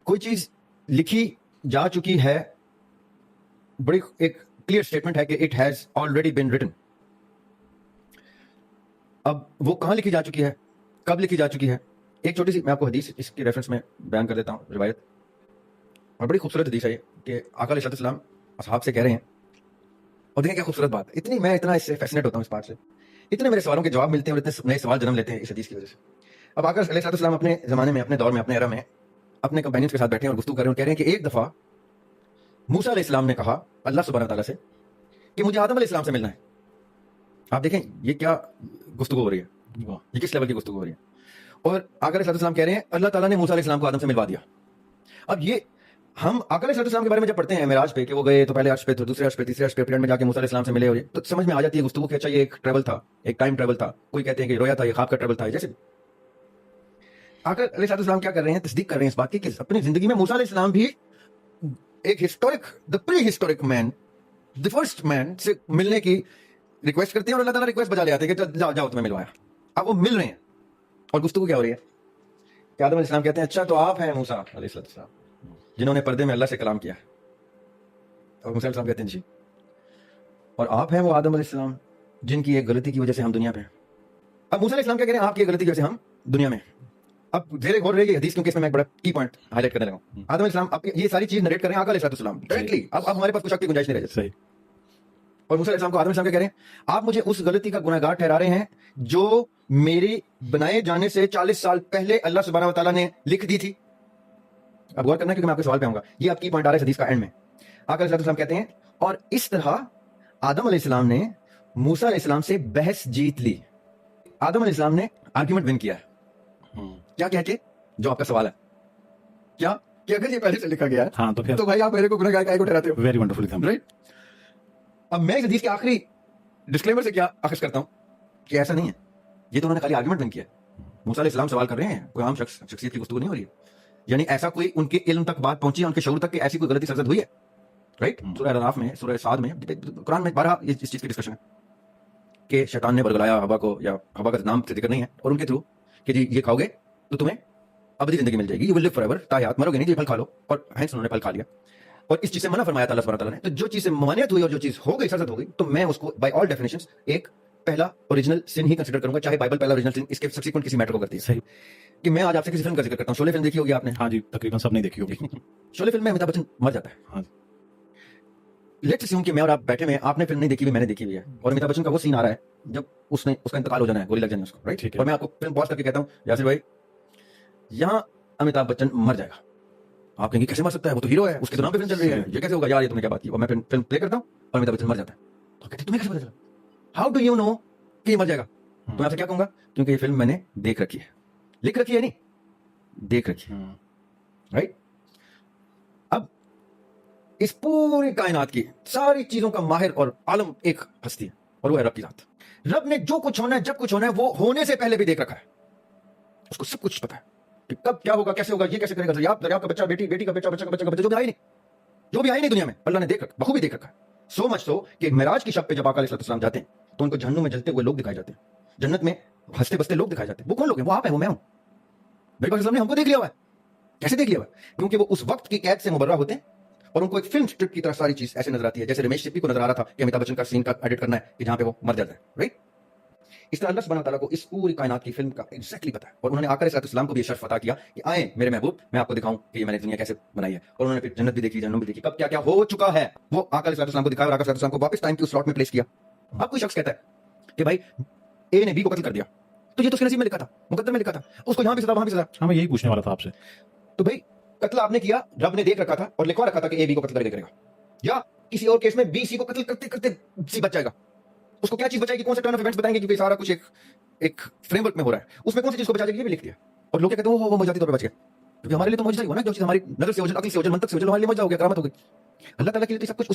کوئی چیز لکھی جا چکی ہے, بڑی ایک کلیئر اسٹیٹمنٹ ہے کہ it has already been written. اب وہ کہاں لکھی جا چکی ہے, کب لکھی جا چکی ہے؟ ایک چھوٹی سی میں آپ کو حدیث اس کی ریفرنس میں بیان کر دیتا ہوں, روایت, اور بڑی خوبصورت حدیث ہے یہ کہ آقا علیہ السلام اصحاب سے کہہ رہے ہیں, اور دیکھیں کیا خوبصورت بات, میں اتنا اس سے فیسنیٹ ہوتا ہوں اس بات سے, اتنے میرے سوالوں کے جواب ملتے ہیں اور اتنے نئے سوال جنم لیتے ہیں اس حدیث کی وجہ سے. اب آقا علیہ السلام اپنے زمانے میں, اپنے دور میں, اپنے ایرا میں اپنے کمپینینز کے ساتھ بیٹھے ہیں اور گفتگو کر رہے ہیں, اور کہہ رہے ہیں کہ ایک دفعہ موسیٰ علیہ السلام نے کہا اللہ سبحانہ تعالیٰ سے کہ مجھے آدم علیہ السلام سے ملنا ہے. آپ دیکھیں یہ کیا گفتگو ہو رہی ہے, یہ کس لیول کی گفتگو ہو رہی ہے. اور آقا علیہ السلام کہہ رہے ہیں اللہ تعالیٰ نے موسیٰ علیہ السلام کو آدم سے ملوا دیا. اب یہ ہم آقا علیہ السلام کے بارے میں جب پڑھتے ہیں معراج پہ کہ وہ گئے تو پہلے عرش پہ, تو دوسرے عرش پہ, تیسرے عرش پہ, پھر میں جا کے موسیٰ علیہ السلام سے ملے, اور تو سمجھ میں آ جاتی ہے گفتگو کہ اچھا یہ ایک ٹریول تھا, ایک ٹائم ٹریول تھا. کوئی کہتے ہیں کہ رویا تھا, یہ خواب کا ٹریول تھا. جیسے آقا علیہ السلام کیا کر رہے ہیں, تصدیق کر رہے ہیں اس بات کی کہ اپنی زندگی میں موسیٰ علیہ السلام بھی ایک historic, the prehistoric man, the first man سے ملنے کی ریکویسٹ کرتے ہیں, اور اللہ تعالیٰ ریکویسٹ بجا لے آتے ہیں کہ جاؤ جاؤ تمہیں ملوایا. اب وہ مل رہے ہیں اور گفتگو کیا ہو رہی ہے کہ آدم علیہ السلام کہتے ہیں اچھا تو آپ ہیں موسیٰ علیہ السلام جنہوں نے پردے میں اللہ سے کلام کیا ہے. اور موسیٰ علیہ السلام کہتے ہیں جی, اور آپ ہیں وہ آدم علیہ السلام جن کی ایک غلطی کی وجہ سے ہم دنیا پہ ہیں. اب موسیٰ علیہ السلام کیا کہہ رہے ہیں, آپ کی ایک غلطی کی وجہ سے ہم دنیا میں. اب زیر غور رہے گی حدیث کیونکہ اس میں میں ایک بڑا کی پوائنٹ ہائی لائٹ کرنے لگا ہوں. آدم علیہ السلام اب یہ ساری چیز نریٹ کر رہے ہیں آقا علیہ السلام ڈائریکٹلی. اب ہمارے پاس کچھ شک کی گنجائش نہیں رہ جاتی. اور موسیٰ علیہ السلام کو آدم علیہ السلام کیا کہہ رہے ہیں, آپ مجھے اس غلطی کا گنہگار ٹھہرا رہے ہیں جو میری بنائے جانے سے 40 سال پہلے اللہ سبحانہ و تعالیٰ نے لکھ دی تھی. اب غور کرنا ہے کیونکہ میں آپ کے سوال پہ آؤں گا. یہ آپ کی پوائنٹ آ رہا ہے حدیث کا اینڈ میں. آقا علیہ السلام کہتے ہیں اور اس طرح آدم علیہ السلام نے موسیٰ علیہ السلام سے بحث جیت لی. آدم علیہ السلام نے آرگیومنٹ ون کیا ہے. کیا کہہ کے, جو آپ کا سوال ہے کیا کہ اگر یہ پہلے سے لکھا گیا ہے ہاں تو بھائی آپ میرے کو گنہگار کائے کو ٹھہراتے ہو. Very wonderful right. اب میں اس حدیث کے آخری ڈسکلیمر سے کیا اخذ کرتا ہوں کہ ایسا نہیں ہے, یہ تو انہوں نے خالی آرگیومنٹ ون کیا ہے. موسیٰ علیہ السلام سوال کر رہے ہیں, کوئی عام شخصیت کی گفتگو نہیں ہو رہی ہے. یعنی ایسا کوئی ان کے علم تک بات پہنچی ہے, ان کے شعور تک کہ ایسی کوئی غلطی سرزد ہوئی ہے. رائٹ. سورہ الاعراف میں, سورہ صاد میں, قرآن میں بارہا اس چیز کی ڈسکشن ہے کہ شیطان نے برگلایا حوا کو, یا حوا کا نام سے ذکر نہیں ہے, اور ان کے تھرو کہ جی یہ کھاؤ گے تو تمہیں ابدی زندگی مل جائے گی, you will live forever, تا حیات, مرو گے نہیں, یہ پھل کھا لو. اور ہینس انہوں نے پھل کھا لیا, اور اس چیز سے منع فرمایا تھا اللہ سبحانہ تعالیٰ نے. تو جو چیز سے ممانعت ہوئی اور جو چیز ہو گئی, سرزد ہو گئی, تو میں اس کو بائی آل ڈیفینیشنز ایک پہلا اوریجنل سن ہی کنسیڈر کروں گا, چاہے بائبل پہلا اوریجنل سن اس کے سبسیکوینٹ کسی میٹر کو کرتی ہے. صحیح. کہ میں آج آپ سے کسی فلم کا ذکر کرتا ہوں. شعلے فلم دیکھی ہوگی آپ نے؟ ہاں جی, تقریباً سب نہیں دیکھی ہوگی. شعلے فلم میں امیتابھ بچن مر جاتا ہے. ہاں. لیٹس اسیوم کہ میں اور آپ بیٹھے میں, آپ نے فلم نہیں دیکھی ہوئی, میں نے دیکھی ہوئی ہے, اور امیتابھ بچن کا وہ سین آ رہا ہے جب اس کا انتقال ہو جانا ہے, گولی لگ جانا ہے اس کو. رائٹ. اور میں آپ کو فلم پاز کر کے کہتا ہوں یاسر بھائی یہاں امیتابھ بچن مر جائے گا. آپ کہیں گے کیسے مر سکتا ہے, وہ تو ہیرو ہے, اس کے نام پہ فلم چل رہی ہے, یہ کیسے ہوگا یار, یہ تم نے کیا بات کی. اور میں فلم پلے کرتا ہوں اور امیتابھ بچن مر جاتا ہے. تو کہتے تمہیں کیسے پتا چلا, ہاؤ ڈو یو نو کہ یہ مر جائے گا. تو میں آپ سے کیا کہوں گا, کیونکہ یہ فلم میں نے دیکھ رکھی ہے, لکھ رکھی ہے نہیں, دیکھ رکھی ہے. رائٹ. اب اس پوری کائنات کی ساری چیزوں کا ماہر اور عالم ایک ہستی ہے, اور وہ ہے رب کی ذات. رب نے جو کچھ ہونا ہے, جب کچھ ہونا ہے, وہ ہونے سے پہلے بھی دیکھ رکھا ہے. اس کو سب کچھ پتا ہے کہ کب کیا ہوگا, کیسے ہوگا, یہ کیسے کرے گا. دریافت کا بچہ, بیٹی کا بچہ, بچہ کا بچہ کا بچہ, جو بھی آئی نہیں دنیا میں, اللہ نے دیکھ رکھا, بخوبی دیکھ رکھا ہے. سو مچ سو کہ معراج کی شب پہ جب آقا علیہ السلام جاتے ہیں تو ان کو جہنم میں جلتے ہوئے لوگ دکھائے جاتے ہیں, جنت میں ہنستے بستے لوگ دکھائے جاتے ہیں. وہ کون لوگ ہیں؟ وہ آپ ہیں, وہ میں ہوں. میرے پاس نے ہم کو دیکھ لیا ہوا ہے. کیسے دیکھ لیا ہوا ہے؟ کیونکہ وہ اس وقت کی قید سے مبرہ ہوتے ہیں, اور ان کو ایک فلم اسٹرپ کی طرح ساری چیز ایسے نظر آتی ہے جیسے رمیش سپی کو نظر آ رہا تھا کہ امیتابھ بچن کا سین کا ایڈٹ کرنا ہے کہ جہاں پہ وہ مر جاتا ہے. رائٹ. اس طرح اللہ سبحانہ تعالیٰ کو اس پوری کائنات کی فلم کا ایگزیکٹلی پتا ہے, اور انہوں نے آقا علیہ السلام کو بھی شرف عطا کیا کہ آئیں میرے محبوب, میں آپ کو دکھاؤں کہ یہ میں نے دنیا کیسے بنائی ہے. اور انہوں نے پھر جنت بھی دیکھی, جہنم بھی دیکھی, کب کیا کیا ہو چکا ہے, وہ آقا علیہ السلام کو دکھایا, اور آقا علیہ السلام کو واپس ٹائم کی اس سلاٹ میں پلیس کیا. اب کوئی شخص کہتا ہے کہ بھائی اے نے بی کو قتل کر دیا, تو یہ تو اس کے نصیب میں لکھا تھا, مقدر میں لکھا تھا, اس کو یہاں بھی سزا وہاں بھی سزا. ہاں, میں یہی پوچھنے والا تھا آپ سے. تو بھائی قتل آپ نے کیا, رب نے دیکھ رکھا تھا اور لکھوا رکھا تھا کہ اے بی کو قتل کرے گا, یا کسی اور کیس میں بی سی کو قتل کرتے کرتے سی بچ جائے گا. اس کو کیا چیز بچائے گی, کون سے ٹرن آف ایونٹس بتائیں گے, کیونکہ سارا کچھ ایک فریم ورک میں ہو رہا ہے, اس میں کون سی چیز کو بچا جائے گی, یہ بھی لکھ دیا. اور لوگ کہتے ہیں وہ معجزاتی طور پہ بچ گیا, کیونکہ ہمارے لیے تو معجزہ ہی ہوا نا, جو چیز ہماری نظر سے اوجھل, عقل سے اوجھل, منطق سے اوجھل, ہمارے لیے معجزہ ہو گیا, کرامت ہو گئی. اللہ تعالیٰ کے لیے تو سب کچھ